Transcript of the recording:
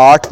8